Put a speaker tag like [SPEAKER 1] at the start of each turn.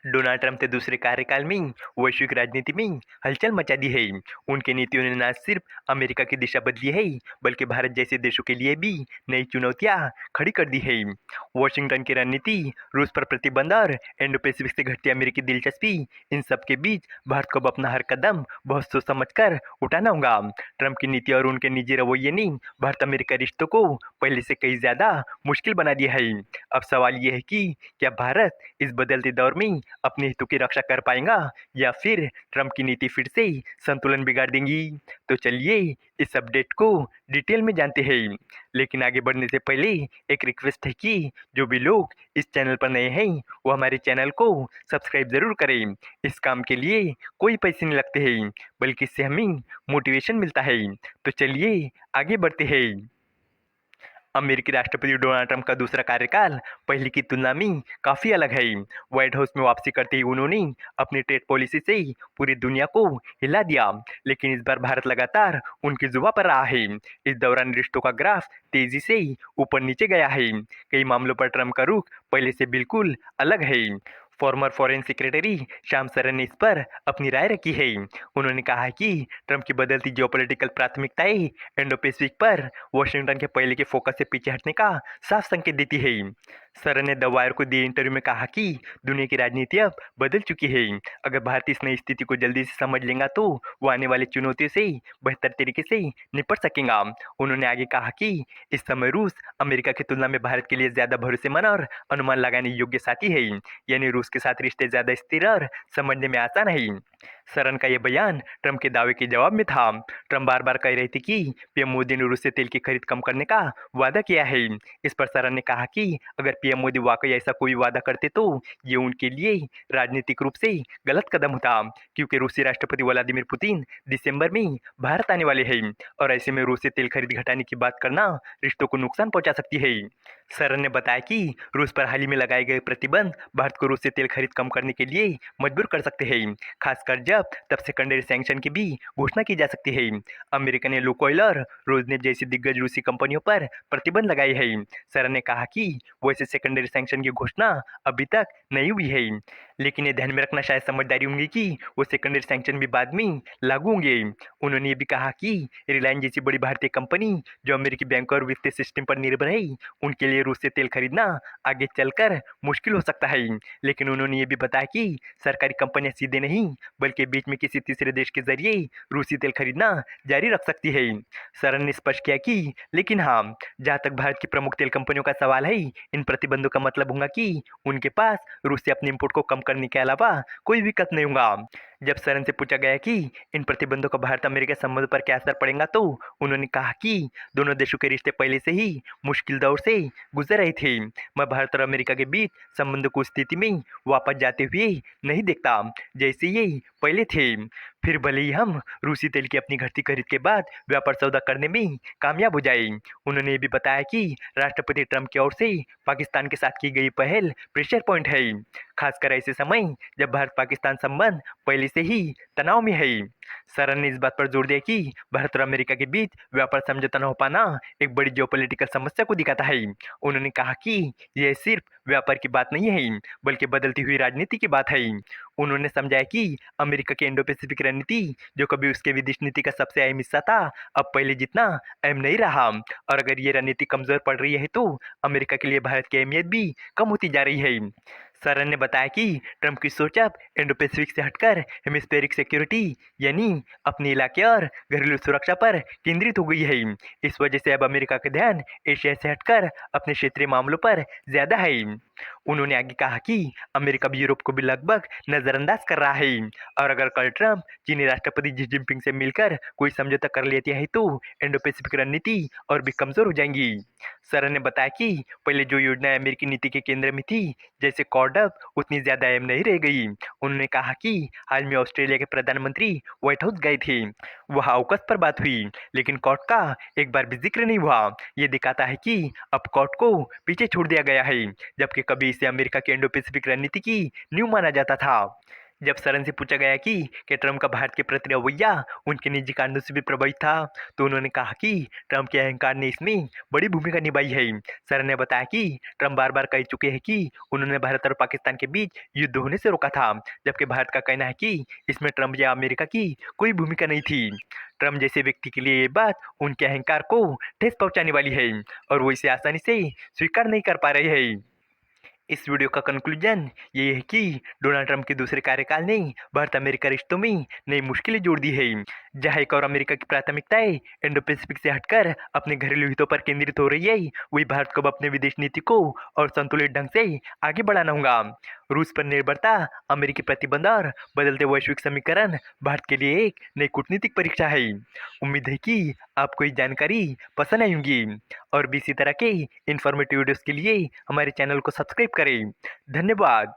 [SPEAKER 1] Donald Trump ने दूसरे कार्यकाल में वैश्विक राजनीति में हलचल मचा दी है। उनकी नीतियों ने न सिर्फ अमेरिका की दिशा बदली है, बल्कि भारत जैसे देशों के लिए भी नई चुनौतियां खड़ी कर दी है। वॉशिंगटन की रणनीति, रूस पर प्रतिबंध और इंडो पैसिफिक से घटती अमेरिकी दिलचस्पी, इन सब के बीच भारत को अब अपना हर कदम बहुत सोच समझ कर उठाना होगा। ट्रंप की नीति और उनके निजी रवैये ने भारत अमेरिका रिश्तों को पहले से कहीं ज्यादा मुश्किल बना दिया है। अब सवाल यह है कि क्या भारत इस बदलते दौर में अपने हितों की रक्षा कर पाएगा या फिर ट्रंप की नीति फिर से संतुलन बिगाड़ देंगी। तो चलिए इस अपडेट को डिटेल में जानते हैं। लेकिन आगे बढ़ने से पहले एक रिक्वेस्ट है कि जो भी लोग इस चैनल पर नए हैं वो हमारे चैनल को सब्सक्राइब जरूर करें। इस काम के लिए कोई पैसे नहीं लगते हैं, बल्कि इससे हमें मोटिवेशन मिलता है। तो चलिए आगे बढ़ते हैं। अमेरिकी राष्ट्रपति डोनाल्ड ट्रंप का दूसरा कार्यकाल पहले की तुलना में काफ़ी अलग है। व्हाइट हाउस में वापसी करते ही उन्होंने अपनी ट्रेड पॉलिसी से पूरी दुनिया को हिला दिया, लेकिन इस बार भारत लगातार उनकी जुबां पर रहा है। इस दौरान रिश्तों का ग्राफ तेजी से ऊपर नीचे गया है। कई मामलों पर ट्रंप का रुख पहले से बिल्कुल अलग है। Farmer foreign secretary Shyam Saran ने इस पर अपनी राय रखी है। उन्होंने कहा है कि ट्रंप की बदलती जियोपॉलिटिकल प्राथमिकताएं इंडो पैसिफिक पर वॉशिंगटन के पहले के फोकस से पीछे हटने का साफ संकेत देती है। सरन ने द वायर को दिए इंटरव्यू में कहा कि दुनिया की राजनीति अब बदल चुकी है। अगर भारत इस नई स्थिति को जल्दी से समझ लेगा तो वो आने वाली चुनौतियों से बेहतर तरीके से निपट सकेगा। उन्होंने आगे कहा कि इस समय रूस अमेरिका की तुलना में भारत के लिए ज्यादा भरोसेमंद और अनुमान लगाने योग्य साथी है, यानी रूस के साथ रिश्ते ज्यादा स्थिर और समझने में आसान है। सरन का यह बयान ट्रंप के दावे के जवाब में था। ट्रंप बार बार कह रहे थे कि पीएम मोदी ने रूस से तेल की खरीद कम करने का वादा किया है। इस पर सरन ने कहा कि अगर पीएम मोदी वाकई ऐसा कोई वादा करते तो ये उनके लिए राजनीतिक रूप से गलत कदम होता, क्योंकि रूसी राष्ट्रपति व्लादिमीर पुतिन दिसंबर में भारत आने वाले हैं और ऐसे में रूस से तेल खरीद घटाने की बात करना रिश्तों को नुकसान पहुंचा सकती है। सरन ने बताया कि रूस पर हाल ही में लगाए गए प्रतिबंध भारत को रूस से तेल खरीद कम करने के लिए मजबूर कर सकते हैं, खासकर जब तब सेकेंडरी सैंक्शन की भी घोषणा की जा सकती है। अमेरिका ने लुकोइल और रोजनेफ्ट जैसी दिग्गज रूसी कंपनियों पर प्रतिबंध लगाए हैं। सरन ने कहा कि वैसे सेकेंडरी सैंक्शन की घोषणा अभी तक नहीं हुई है, लेकिन ये ध्यान में रखना शायद समझदारी होंगी कि वो सेकेंडरी सैंक्शन भी बाद में लागू होंगे। उन्होंने ये भी कहा कि रिलायंस जैसी बड़ी भारतीय कंपनी जो अमेरिकी बैंक और वित्तीय सिस्टम पर निर्भर है, उनके लिए रूस से तेल खरीदना आगे चलकर मुश्किल हो सकता है। लेकिन उन्होंने ये भी बताया कि सरकारी कंपनियां सीधे नहीं बल्कि बीच में किसी तीसरे देश के जरिए रूसी तेल खरीदना जारी रख सकती है। सरन ने स्पष्ट किया कि लेकिन हाँ, जहाँ तक भारत की प्रमुख तेल कंपनियों का सवाल है, इन प्रतिबंधों का मतलब होगा कि उनके पास रूस से अपने इंपोर्ट को कम करने के अलावा कोई विकल्प नहीं होगा। जब सरन से पूछा गया कि इन प्रतिबंधों का भारत अमेरिका संबंध पर क्या असर पड़ेगा, तो उन्होंने कहा कि दोनों देशों के रिश्ते पहले से ही मुश्किल दौर से गुजर रहे थे। मैं भारत और अमेरिका के बीच संबंधों को स्थिति में वापस जाते हुए नहीं देखता जैसे ये पहले थे। फिर भले ही हम रूसी तेल की अपनी घटती खरीद के बाद व्यापार सौदा करने में कामयाब हो जाए। उन्होंने ये भी बताया कि राष्ट्रपति ट्रंप की ओर से पाकिस्तान के साथ की गई पहल प्रेशर पॉइंट है, खासकर ऐसे समय जब भारत पाकिस्तान संबंध पहले से ही तनाव में है। सरन ने इस बात पर जोर दिया कि भारत और अमेरिका के बीच व्यापार समझौता न हो पाना एक बड़ी जियोपॉलिटिकल समस्या को दिखाता है। उन्होंने कहा कि यह सिर्फ व्यापार की बात नहीं है, बल्कि बदलती हुई राजनीति की बात है। उन्होंने समझाया कि अमेरिका की इंडो पैसिफिक रणनीति, जो कभी उसके विदेश नीति का सबसे अहम हिस्सा था, अब पहले जितना अहम नहीं रहा, और अगर ये रणनीति कमजोर पड़ रही है तो अमेरिका के लिए भारत की अहमियत भी कम होती जा रही है। सरन ने बताया कि ट्रंप की सोच अब इंडो पैसिफिक से हटकर हेमिस्फेरिक सिक्योरिटी यानी अपने इलाके और घरेलू सुरक्षा पर केंद्रित हो गई है। इस वजह से अब अमेरिका का ध्यान एशिया से हटकर अपने क्षेत्रीय मामलों पर ज्यादा है। उन्होंने आगे कहा कि अमेरिका भी यूरोप को भी लगभग नजरअंदाज कर रहा है, और अगर कल ट्रंप चीनी राष्ट्रपति शी जिनपिंग से मिलकर कोई समझौता कर लेते हैं तो इंडो पैसिफिक रणनीति और भी कमजोर हो जाएंगी। सरन ने बताया कि पहले जो योजनाएं अमेरिकी नीति के केंद्र में थी, जैसे कॉड अब उतनी ज्यादा अहम नहीं रह गई। उन्होंने कहा कि हाल में ऑस्ट्रेलिया के प्रधानमंत्री व्हाइट हाउस गए थे, वहां अवकाश पर बात हुई, लेकिन कॉड का एक बार भी जिक्र नहीं हुआ। ये दिखाता है कि अब कॉड को पीछे छोड़ दिया गया है, जबकि कभी इसे अमेरिका की इंडो पैसिफिक रणनीति की नींव माना जाता था। जब सरन से पूछा गया कि ट्रंप का भारत के प्रति रवैया उनके निजी कारणों से भी प्रभावित था, तो उन्होंने कहा कि ट्रंप के अहंकार ने इसमें बड़ी भूमिका निभाई है। सरन ने बताया कि ट्रंप बार बार कह चुके हैं कि उन्होंने भारत और पाकिस्तान के बीच युद्ध होने से रोका था, जबकि भारत का कहना है कि इसमें ट्रंप या अमेरिका की कोई भूमिका नहीं थी। ट्रंप जैसे व्यक्ति के लिए ये बात उनके अहंकार को ठेस पहुंचाने वाली है और वो इसे आसानी से स्वीकार नहीं कर पा रहे हैं। इस वीडियो का कंक्लूजन ये है कि डोनाल्ड ट्रंप के दूसरे कार्यकाल ने भारत अमेरिका रिश्तों में नई मुश्किलें जोड़ दी है, जहां एक और अमेरिका की प्राथमिकताएं इंडो पैसिफिक से हटकर अपने घरेलू हितों पर केंद्रित हो रही है, वही भारत को अब अपने विदेश नीति को और संतुलित ढंग से आगे बढ़ाना होगा। रूस पर निर्भरता, अमेरिकी प्रतिबंध और बदलते वैश्विक समीकरण भारत के लिए एक नई कूटनीतिक परीक्षा है। उम्मीद है कि आपको ये जानकारी पसंद आई होगी और भी इसी तरह के इन्फॉर्मेटिव वीडियोस के लिए हमारे चैनल को सब्सक्राइब करें। धन्यवाद।